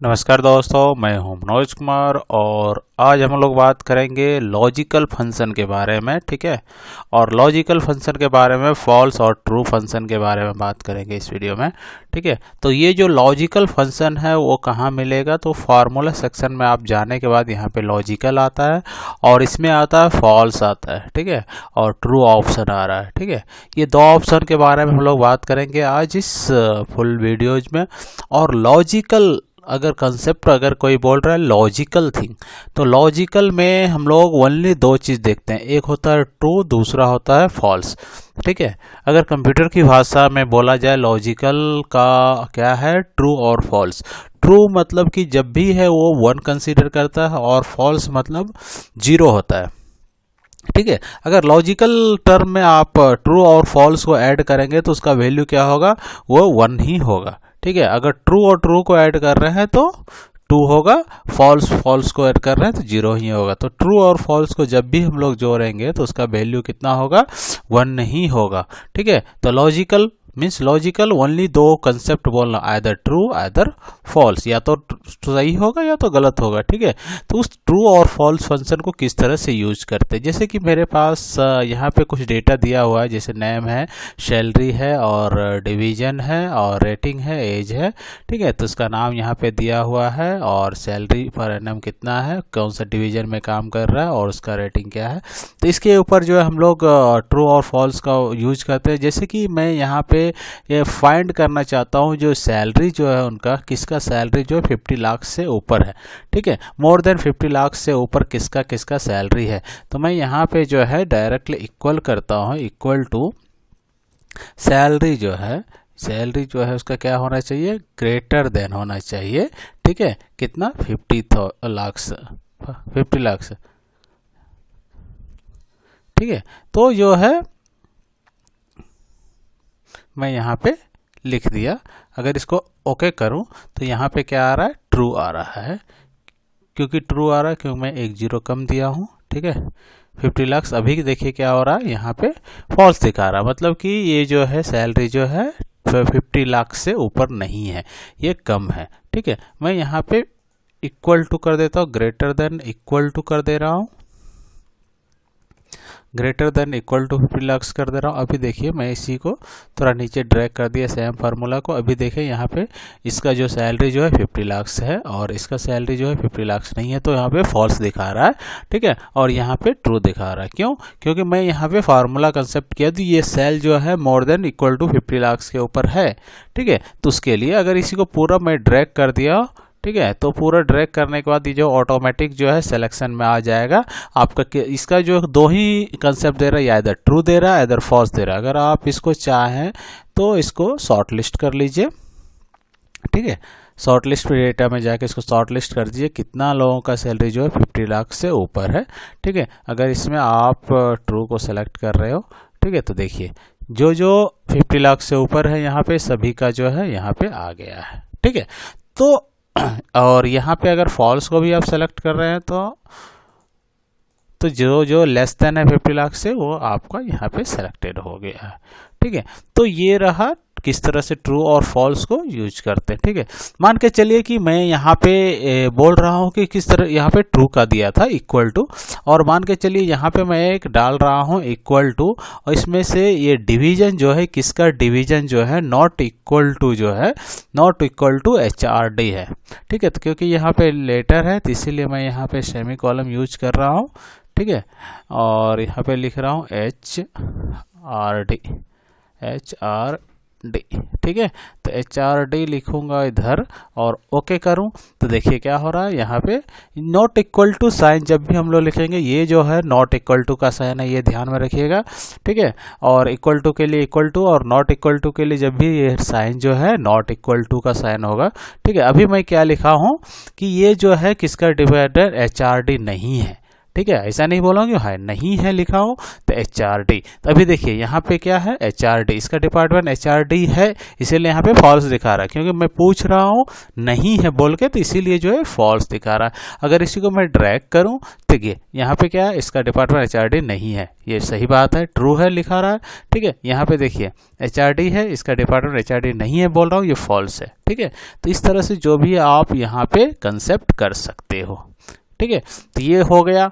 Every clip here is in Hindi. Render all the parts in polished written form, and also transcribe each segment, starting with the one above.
नमस्कार दोस्तों, मैं हूं मनोज कुमार और आज हम लोग बात करेंगे लॉजिकल फंक्शन के बारे में। ठीक है, और लॉजिकल फंक्शन के बारे में फॉल्स और ट्रू फंक्शन के बारे में बात करेंगे इस वीडियो में। ठीक है, तो ये जो लॉजिकल फंक्शन है वो कहाँ मिलेगा, तो फार्मूला सेक्शन में आप जाने के बाद यहाँ पे लॉजिकल आता है और इसमें आता है फॉल्स आता है। ठीक है, और ट्रू ऑप्शन आ रहा है। ठीक है, ये दो ऑप्शन के बारे में हम लोग बात करेंगे आज इस फुल वीडियोज में। और लॉजिकल अगर कंसेप्ट अगर कोई बोल रहा है लॉजिकल थिंग, तो लॉजिकल में हम लोग ओनली दो चीज़ देखते हैं, एक होता है ट्रू, दूसरा होता है फॉल्स। ठीक है, अगर कंप्यूटर की भाषा में बोला जाए लॉजिकल का क्या है, ट्रू और फॉल्स। ट्रू मतलब कि जब भी है वो 1 कंसीडर करता है और फॉल्स मतलब 0 होता है। ठीक है, अगर लॉजिकल टर्म में आप ट्रू और फॉल्स को ऐड करेंगे तो उसका वैल्यू क्या होगा, वो 1 ही होगा। ठीक है, अगर ट्रू और ट्रू को ऐड कर रहे हैं तो 2 होगा, फॉल्स को ऐड कर रहे हैं तो 0 ही होगा। तो ट्रू और फॉल्स को जब भी हम लोग जोड़ेंगे तो उसका वैल्यू कितना होगा, 1 ही होगा। ठीक है, तो लॉजिकल मीन्स लॉजिकल ओनली दो कंसेप्ट बोलना, आइदर ट्रू आइदर फॉल्स, या तो सही होगा या तो गलत होगा। ठीक है, तो उस ट्रू और फॉल्स फंक्शन को किस तरह से यूज करते हैं, जैसे कि मेरे पास यहाँ पे कुछ डेटा दिया हुआ है, जैसे नेम है, सैलरी है और डिवीजन है और रेटिंग है, एज है। ठीक है, तो उसका नाम यहाँ पे दिया हुआ है और सैलरी पर एनम कितना है, कौन सा डिवीजन में काम कर रहा है और उसका रेटिंग क्या है। तो इसके ऊपर जो है हम लोग ट्रू और फॉल्स का यूज करते हैं। जैसे कि मैं यहाँ पे ये फाइंड करना चाहता हूँ जो सैलरी जो है उनका, किसका सैलरी जो है 50 लाख से ऊपर है। ठीक है, मोर देन 50 लाख से ऊपर किसका किसका सैलरी है। तो मैं यहाँ पे जो है डायरेक्टली इक्वल करता हूँ, इक्वल टू सैलरी जो है उसका क्या होना चाहिए, ग्रेटर देन होना चाहिए। ठीक है, कितना, 50 लाख से 50 लाख से। ठीक है, तो जो है मैं यहाँ पे लिख दिया। अगर इसको ओके करूँ तो यहाँ पे क्या आ रहा है, ट्रू आ रहा है। क्योंकि ट्रू आ रहा है क्योंकि मैं 1 0 कम दिया हूँ। ठीक है, 50 लाख। अभी देखिए क्या हो रहा है, यहाँ पे फॉल्स दिखा रहा है, मतलब कि ये जो है सैलरी जो है 50 लाख से ऊपर नहीं है, ये कम है। ठीक है, मैं यहाँ पे इक्वल टू कर देता हूँ, ग्रेटर देन इक्वल टू कर दे रहा हूँ, greater than equal to 50 lakh कर दे रहा हूँ। अभी देखिए मैं इसी को थोड़ा नीचे ड्रैग कर दिया, सेम फार्मूला को। अभी देखें यहाँ पे इसका जो सैलरी जो है 50 लाख है और इसका सैलरी जो है 50 लाख नहीं है, तो यहाँ पे फॉल्स दिखा रहा है। ठीक है, और यहाँ पे ट्रू दिखा रहा है। क्यों, क्योंकि मैं यहाँ पे फार्मूला कंसेप्ट किया तो ये सेल जो है more than equal to 50 lakh के ऊपर है। ठीक है, तो उसके लिए अगर इसी को पूरा मैं ड्रैग कर दिया, ठीक है, तो पूरा ड्रैग करने के बाद ये जो ऑटोमेटिक जो है सिलेक्शन में आ जाएगा आपका। इसका जो दो ही कंसेप्ट दे रहा है, या इधर ट्रू दे रहा है इधर फॉल्स दे रहा है। अगर आप इसको चाहें तो इसको शॉर्ट लिस्ट कर लीजिए। ठीक है, शॉर्ट लिस्ट पे डेटा में जाके इसको शॉर्ट लिस्ट कर दीजिए, कितना लोगों का सैलरी जो है 50 लाख से ऊपर है। ठीक है, अगर इसमें आप ट्रू को सेलेक्ट कर रहे हो, ठीक है, तो देखिए जो जो 50 लाख से ऊपर है यहाँ पे सभी का जो है यहाँ पे आ गया है। ठीक है, तो और यहाँ पे अगर फॉल्स को भी आप सेलेक्ट कर रहे हैं तो जो जो लेस देन है 50 लाख से वो आपका यहाँ पे सेलेक्टेड हो गया है। ठीक है, तो ये रहा किस तरह से ट्रू और फॉल्स को यूज करते हैं। ठीक है, मान के चलिए कि मैं यहाँ पे बोल रहा हूँ कि किस तरह, यहाँ पे ट्रू का दिया था इक्वल टू, और मान के चलिए यहाँ पे मैं एक डाल रहा हूँ इक्वल टू, और इसमें से ये डिवीजन जो है किसका, डिवीजन जो है नॉट इक्वल टू जो है नॉट इक्वल टू HRD है। ठीक है, तो क्योंकि यहाँ पे लेटर है तो इसीलिए मैं यहाँ पे सेमी कॉलम यूज कर रहा हूँ। ठीक है, और यहाँ पे लिख रहा हूँ HRD। ठीक है, तो HRD लिखूंगा इधर और ओके करूं तो देखिए क्या हो रहा है, यहाँ पे नॉट इक्वल टू साइन जब भी हम लोग लिखेंगे ये जो है नॉट इक्वल टू का साइन है, ये ध्यान में रखिएगा। ठीक है, और इक्वल टू के लिए इक्वल टू और नॉट इक्वल टू के लिए जब भी ये साइन जो है नॉट इक्वल टू का साइन होगा। ठीक है, अभी मैं क्या लिखा हूँ कि ये जो है किसका डिवाइडर HRD नहीं है। ठीक है, ऐसा नहीं बोलोगे हाय नहीं है लिखा हो तो HRD। तो अभी देखिए यहाँ पे क्या है, HRD, इसका डिपार्टमेंट HRD है, इसीलिए यहाँ पे फॉल्स दिखा रहा है, क्योंकि मैं पूछ रहा हूँ नहीं है बोल के, तो इसीलिए जो है फॉल्स दिखा रहा है। अगर इसी को मैं ड्रैग करूँ तो ये यहाँ पे क्या है, इसका डिपार्टमेंट HRD नहीं है, ये सही बात है, ट्रू है लिखा रहा है। ठीक है, यहाँ पे देखिए HRD है, इसका डिपार्टमेंट HRD नहीं है बोल रहा हूँ, ये फॉल्स है। ठीक है, तो इस तरह से जो भी आप यहाँ पे कंसेप्ट कर सकते हो। ठीक है, तो ये हो गया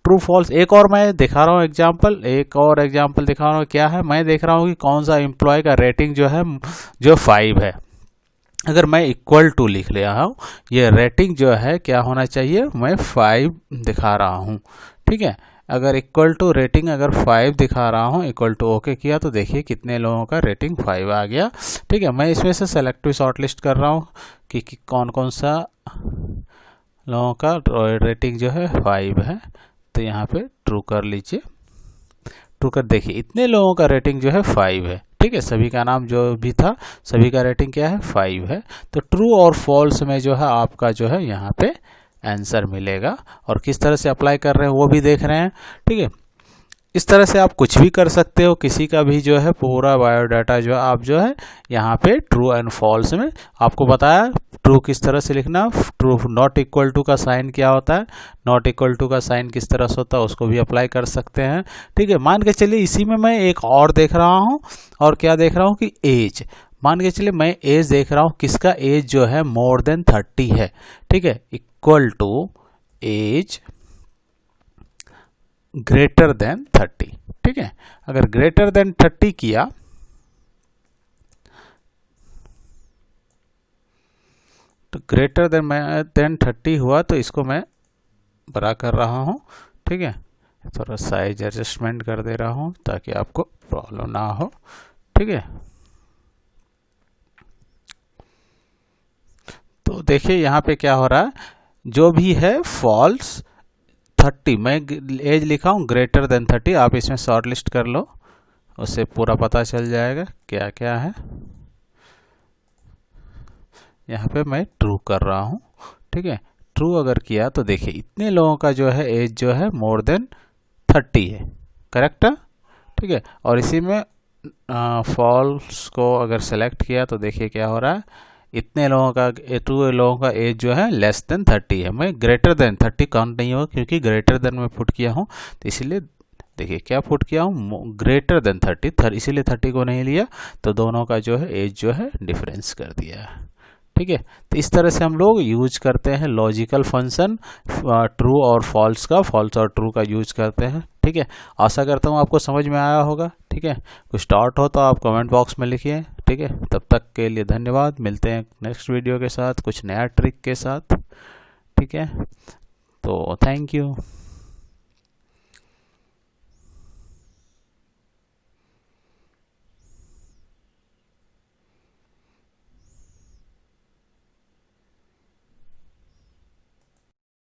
ट्रू फॉल्स। एक और मैं दिखा रहा हूँ एग्जाम्पल, एक और एग्जाम्पल दिखा रहा हूँ। क्या है, मैं देख रहा हूँ कि कौन सा एम्प्लॉय का रेटिंग जो है जो 5 है। अगर मैं इक्वल टू लिख लिया हूँ, ये रेटिंग जो है क्या होना चाहिए, मैं 5 दिखा रहा हूँ। ठीक है, अगर इक्वल टू रेटिंग अगर 5 दिखा रहा हूँ, इक्वल टू ओके किया तो देखिए कितने लोगों का रेटिंग 5 आ गया। ठीक है, मैं इसमें से सेलेक्टिव शॉर्टलिस्ट कर रहा हूँ कि कौन कौन सा लोगों का रेटिंग जो है 5 है। तो यहाँ पे ट्रू कर लीजिए, ट्रू कर देखिए इतने लोगों का रेटिंग जो है 5 है। ठीक है, सभी का नाम जो भी था सभी का रेटिंग क्या है, 5 है। तो ट्रू और फॉल्स में जो है आपका जो है यहाँ पे आंसर मिलेगा। और किस तरह से अप्लाई कर रहे हैं वो भी देख रहे हैं। ठीक है, इस तरह से आप कुछ भी कर सकते हो, किसी का भी जो है पूरा बायोडाटा जो है आप जो है यहाँ पे ट्रू एंड फॉल्स में आपको बताया ट्रू किस तरह से लिखना, ट्रू नॉट इक्वल टू का साइन क्या होता है, नॉट इक्वल टू का साइन किस तरह से होता है, उसको भी अप्लाई कर सकते हैं। ठीक है, मान के चलिए इसी में मैं एक और देख रहा हूँ, और क्या देख रहा हूँ कि एज, मान के चलिए मैं एज देख रहा हूँ, किसका एज जो है मोर देन 30 है। ठीक है, equal to as greater than 30। ठीक है, अगर ग्रेटर देन 30 किया तो ग्रेटर देन 30 हुआ तो इसको मैं बड़ा कर रहा हूं। ठीक है, थोड़ा साइज एडजस्टमेंट कर दे रहा हूं ताकि आपको प्रॉब्लम ना हो। ठीक है, तो देखिए यहाँ पे क्या हो रहा है, जो भी है फॉल्स 30, मैं एज लिखा हूँ ग्रेटर देन 30, आप इसमें शॉर्ट लिस्ट कर लो, उससे पूरा पता चल जाएगा क्या क्या है। यहाँ पे मैं ट्रू कर रहा हूँ। ठीक है, ट्रू अगर किया तो देखिए इतने लोगों का जो है एज जो है मोर देन 30 है, करेक्ट है। ठीक है, और इसी में फॉल्स को अगर सेलेक्ट किया तो देखिए क्या हो रहा है, इतने लोगों का 2 लोगों का एज जो है लेस देन 30 है। मैं ग्रेटर देन 30 काउंट नहीं होगा क्योंकि ग्रेटर देन में पुट किया हूँ, तो इसीलिए देखिए क्या पुट किया हूँ, ग्रेटर देन 30, इसीलिए 30 को नहीं लिया, तो दोनों का जो है एज जो है डिफरेंस कर दिया है। ठीक है, तो इस तरह से हम लोग यूज करते हैं लॉजिकल फंक्शन, ट्रू और फॉल्स का, फॉल्स और ट्रू का यूज करते हैं। ठीक है, आशा करता हूँ आपको समझ में आया होगा। ठीक है, कुछ डाउट हो तो आप कमेंट बॉक्स में लिखिए। ठीक है, तब तक के लिए धन्यवाद, मिलते हैं नेक्स्ट वीडियो के साथ कुछ नया ट्रिक के साथ। ठीक है, तो थैंक यू।